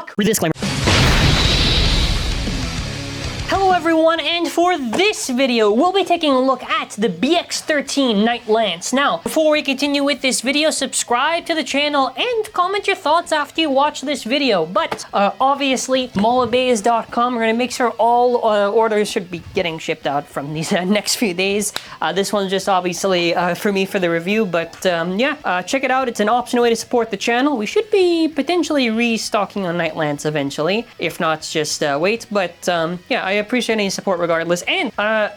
fuck? Read the disclaimer. Hello everyone, and for this video, we'll be taking a look at the BX-13 KnightLance. Now, before we continue with this video, subscribe to the channel and comment your thoughts after you watch this video. But obviously, multibayes.com, we're going to make sure all orders should be getting shipped out from these next few days. This one's just obviously for me for the review, but yeah, check it out. It's an optional way to support the channel. We should be potentially restocking on KnightLance eventually. If not, just wait. But yeah, I appreciate any support regardless. And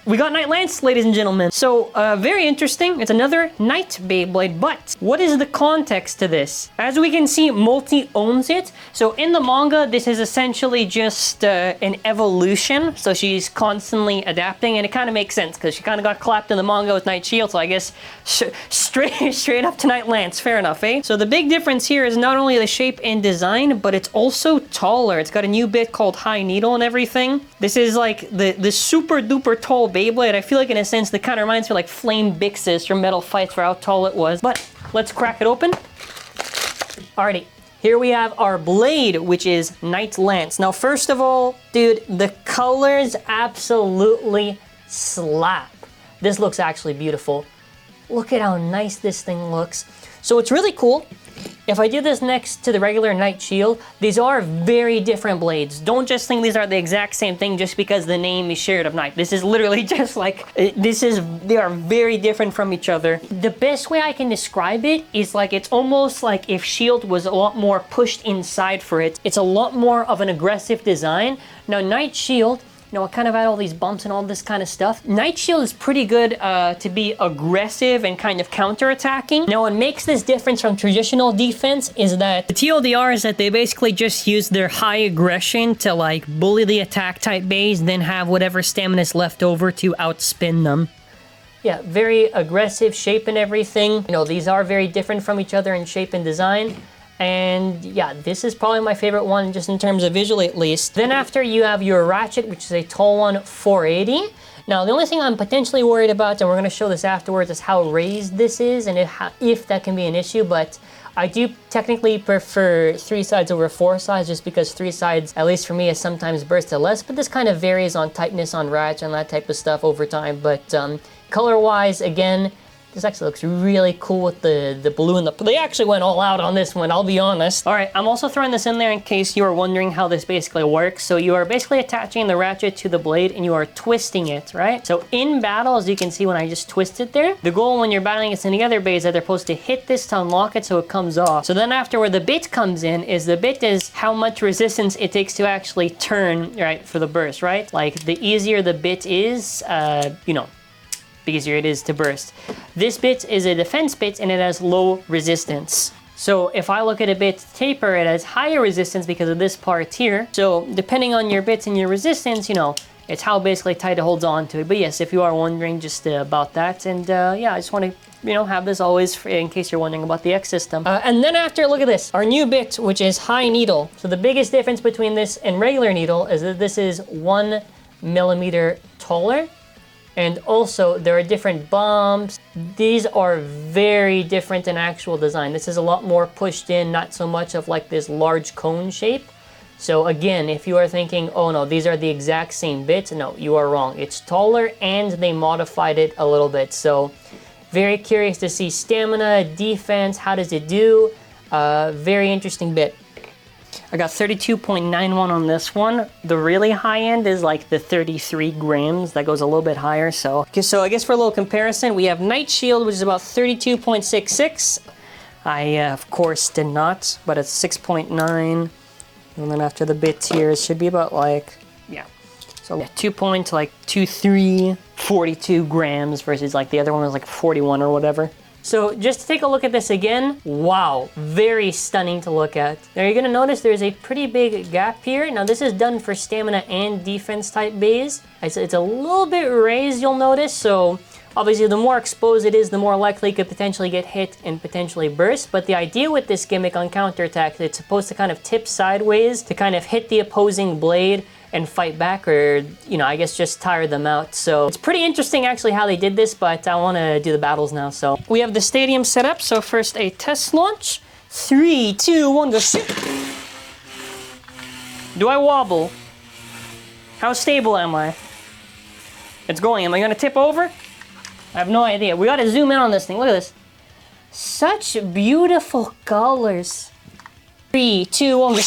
we got KnightLance, ladies and gentlemen. So very interesting. It's another Knight Beyblade, but what is the context to this? As we can see, Multi owns it. So in the manga, this is essentially just an evolution. So she's constantly adapting, and it kind of makes sense because she kind of got clapped in the manga with KnightShield. So I guess straight up to KnightLance. Fair enough, eh? So the big difference here is not only the shape and design, but it's also taller. It's got a new bit called High Needle and everything. This is like the super duper tall Beyblade. I feel like in a sense that kind of reminds me of like Flame Bix's from Metal Fights for how tall it was. But let's crack it open. Alrighty, here we have our blade, which is KnightLance. Now first of all, dude, the colors absolutely slap. This looks actually beautiful. Look at how nice this thing looks. So it's really cool. If I do this next to the regular KnightShield, these are very different blades. Don't just think these are the exact same thing just because the name is shared of Knight. This is literally just like, they are very different from each other. The best way I can describe it is like, it's almost like if Shield was a lot more pushed inside for it. It's a lot more of an aggressive design. Now KnightShield, you know, I kind of had all these bumps and all this kind of stuff. KnightShield is pretty good to be aggressive and kind of counter-attacking. Now, what makes this difference from traditional defense is that the TLDR is that they basically just use their high aggression to like bully the attack type base, then have whatever stamina is left over to outspin them. Yeah, very aggressive shape and everything. You know, these are very different from each other in shape and design. And yeah, this is probably my favorite one, just in terms of visually at least. Then after you have your ratchet, which is a tall one, 480. Now, the only thing I'm potentially worried about, and we're going to show this afterwards, is how raised this is and if that can be an issue. But I do technically prefer 3 sides over 4 sides, just because 3 sides, at least for me, is sometimes bursted less. But this kind of varies on tightness on ratchet and that type of stuff over time. But color-wise, again, this actually looks really cool with the blue and they actually went all out on this one, I'll be honest. All right, I'm also throwing this in there in case you are wondering how this basically works. So you are basically attaching the ratchet to the blade and you are twisting it, right? So in battle, as you can see when I just twist it there, the goal when you're battling against any other base is that they're supposed to hit this to unlock it so it comes off. So then after where the bit comes in is the bit is how much resistance it takes to actually turn, right, for the burst, right? Like the easier the bit is, you know, the easier it is to burst. This bit is a defense bit and it has low resistance. So if I look at a bit taper, it has higher resistance because of this part here. So depending on your bits and your resistance, you know, it's how basically tight it holds on to it. But yes, if you are wondering just about that, and yeah, I just want to, you know, have this always in case you're wondering about the X system. And then after, look at this, our new bit, which is High Needle. So the biggest difference between this and regular needle is that this is 1 millimeter taller. And also, there are different bumps. These are very different in actual design. This is a lot more pushed in, not so much of like this large cone shape. So again, if you are thinking, oh no, these are the exact same bits, no, you are wrong. It's taller and they modified it a little bit. So very curious to see stamina, defense, how does it do? Very interesting bit. I got 32.91 on this one. The really high end is like the 33 grams. That goes a little bit higher. So I guess for a little comparison, we have KnightShield, which is about 32.66. I, of course, did not, but it's 6.9. And then after the bits here, it should be about like, yeah. So yeah, 2.23, 42 grams versus like the other one was like 41 or whatever. So just to take a look at this again, wow, very stunning to look at. Now you're gonna notice there's a pretty big gap here. Now this is done for stamina and defense type bays. It's a little bit raised, you'll notice. So obviously the more exposed it is, the more likely it could potentially get hit and potentially burst. But the idea with this gimmick on counterattack, it's supposed to kind of tip sideways to kind of hit the opposing blade and fight back, or, you know, I guess just tire them out. So it's pretty interesting actually how they did this, but I want to do the battles now. So we have the stadium set up. So first a test launch. 3, 2, 1, go shoot. Do I wobble? How stable am I? It's going. Am I gonna tip over? I have no idea. We gotta zoom in on this thing. Look at this. Such beautiful colors. 3, 2, 1.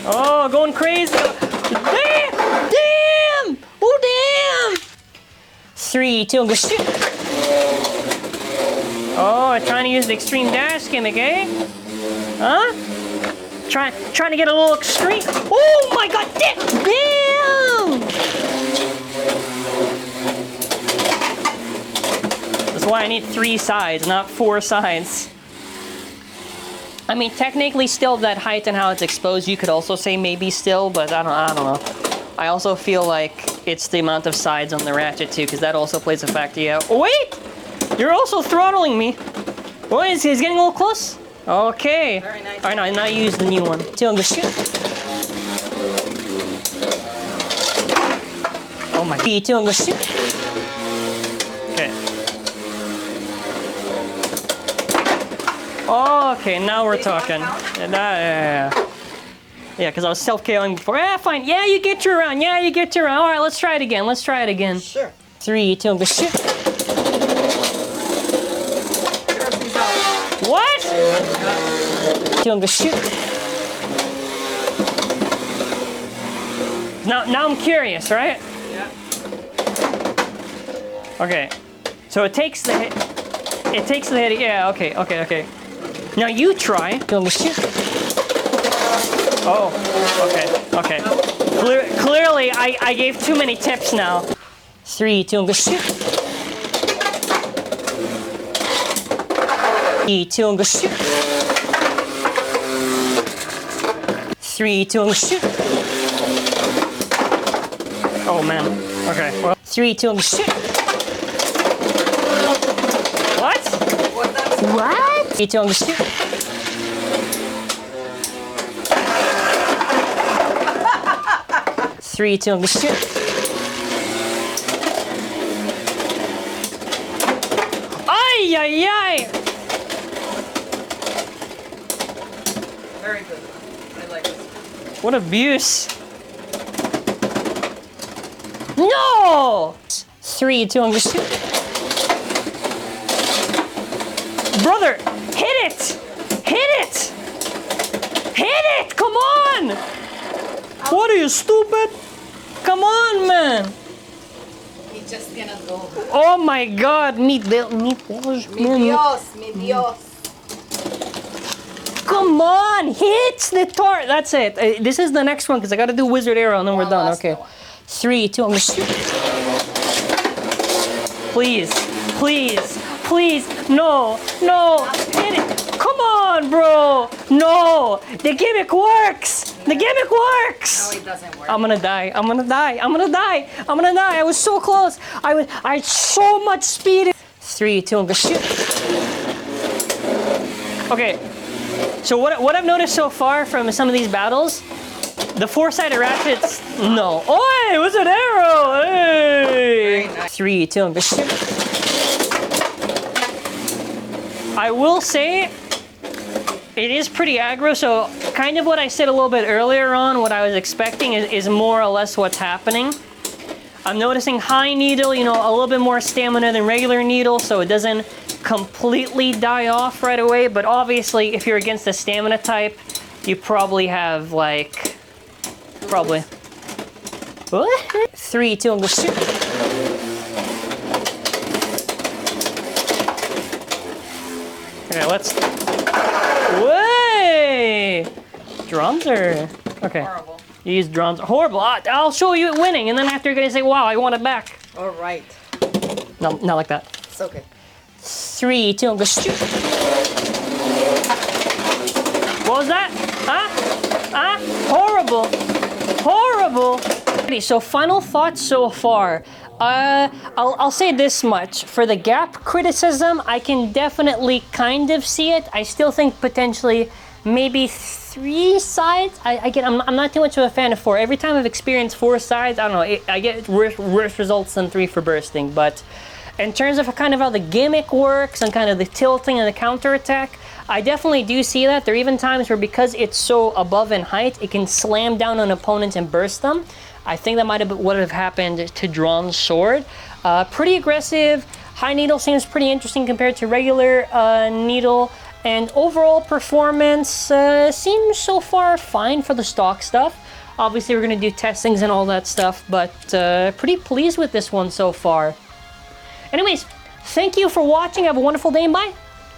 Oh, going crazy. Damn! Damn! Oh, damn! 3, 2, 1. Oh, trying to use the extreme dash gimmick, eh? Huh? Trying to get a little extreme. Oh my god! Damn! That's why I need 3 sides, not 4 sides. I mean, technically still that height and how it's exposed, you could also say maybe still, but I don't know. I also feel like it's the amount of sides on the ratchet too, because that also plays a factor. Yeah. Oh, wait! You're also throttling me. Oh, he's getting a little close. Okay. Very nice. All right, now use the new one. Oh my. Okay. Okay, now we're talking. Yeah, because I was self-KOing before. Yeah, fine. Yeah, you get your round. Yeah, you get your round. All right, let's try it again. Let's try it again. Sure. 3, 2, 1. What? 2, 1. Now I'm curious, right? Yeah. Okay. So it takes the hit. It takes the hit. Yeah. Okay. Now you try. Oh. Okay. Clearly, I gave too many tips now. 3, 2, 1. 3, 2, 1. 3, 2, 1. Oh man. Okay. Well, 3, 2, 1. What? What? 3, 2, 1. 3, 2, 1. Ay! Very good. I like it. What abuse. No! 3, 2, 1. Brother, hit it! Come on! What are you, stupid? Come on, man! He just cannot go. Oh my god, Mi Dios. Come on, hit the tar. That's it. This is the next one because I got to do Wizard Arrow and then we're done. Okay. 3, 2, 1. Please. No. Hit it. Come on, bro. No. The gimmick works. No, it doesn't work. I'm gonna die. I was so close. I had so much speed. 3, 2, 1. Okay. So what I've noticed so far from some of these battles, the 4-sided ratchets, no. Oi, Wizard Arrow! Hey! Very nice. 3, 2, 1. I will say, it is pretty aggro, so kind of what I said a little bit earlier on, what I was expecting is more or less what's happening. I'm noticing high needle, you know, a little bit more stamina than regular needle, so it doesn't completely die off right away, but obviously if you're against the stamina type, you probably have like, what? 3, 2, 1. Okay, let's, way! Drums are, okay. Horrible. You use drums, horrible. I'll show you it winning, and then after you're gonna say, wow, I want it back. All right. No, not like that. It's okay. 3, 2, 1. What was that? Huh? Horrible. So final thoughts so far. I'll say this much. For the gap criticism, I can definitely kind of see it. I still think potentially maybe 3 sides. I'm not too much of a fan of 4. Every time I've experienced 4 sides, I don't know, I get worse results than 3 for bursting. But in terms of kind of how the gimmick works and kind of the tilting and the counterattack, I definitely do see that. There are even times where because it's so above in height, it can slam down on opponents and burst them. I think that might have what have happened to Drawn Sword. Pretty aggressive. High needle seems pretty interesting compared to regular needle. And overall performance seems so far fine for the stock stuff. Obviously, we're going to do testings and all that stuff, but pretty pleased with this one so far. Anyways, thank you for watching. Have a wonderful day and bye.